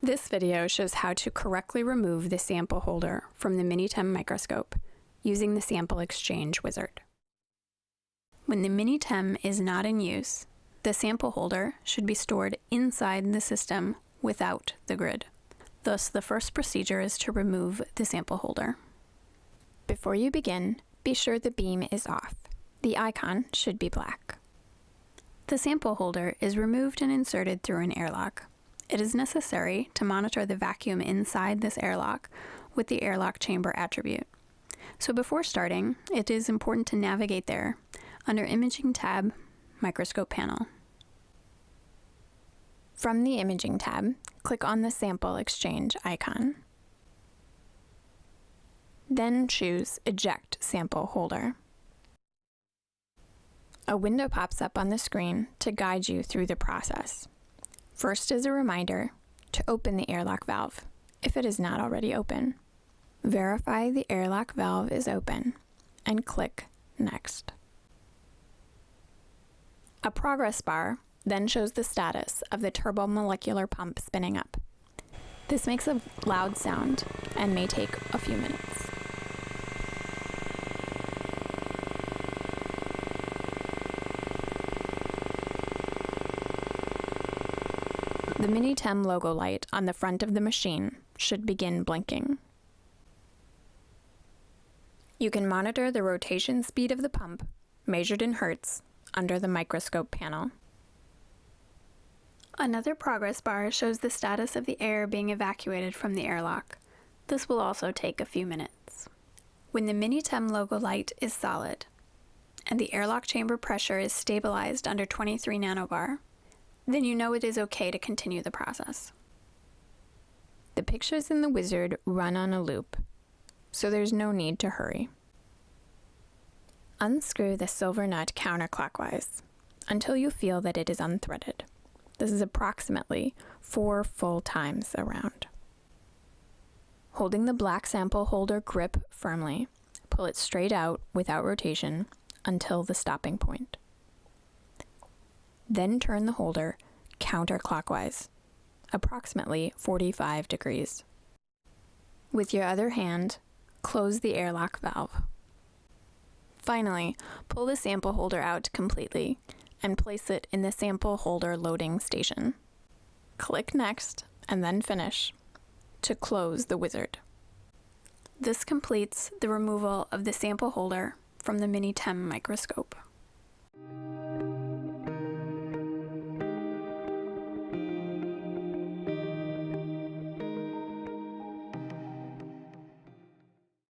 This video shows how to correctly remove the sample holder from the MiniTEM microscope using the sample exchange wizard. When the MiniTEM is not in use, the sample holder should be stored inside the system without the grid. Thus, the first procedure is to remove the sample holder. Before you begin, be sure the beam is off. The icon should be black. The sample holder is removed and inserted through an airlock. It is necessary to monitor the vacuum inside this airlock with the airlock chamber attribute. So before starting, it is important to navigate there under Imaging tab, Microscope panel. From the Imaging tab, click on the Sample Exchange icon. Then choose Eject Sample Holder. A window pops up on the screen to guide you through the process. First is a reminder to open the airlock valve, if it is not already open. Verify the airlock valve is open, and click Next. A progress bar then shows the status of the turbomolecular pump spinning up. This makes a loud sound and may take a few minutes. The MiniTEM logo light on the front of the machine should begin blinking. You can monitor the rotation speed of the pump, measured in Hertz, under the microscope panel. Another progress bar shows the status of the air being evacuated from the airlock. This will also take a few minutes. When the MiniTEM logo light is solid, and the airlock chamber pressure is stabilized under 23 nanobar, then you know it is okay to continue the process. The pictures in the wizard run on a loop, so there's no need to hurry. Unscrew the silver nut counterclockwise until you feel that it is unthreaded. This is approximately 4 full times around. Holding the black sample holder grip firmly, pull it straight out without rotation until the stopping point. Then turn the holder counterclockwise, approximately 45 degrees. With your other hand, close the airlock valve. Finally, pull the sample holder out completely and place it in the sample holder loading station. Click Next and then Finish to close the wizard. This completes the removal of the sample holder from the MiniTEM microscope.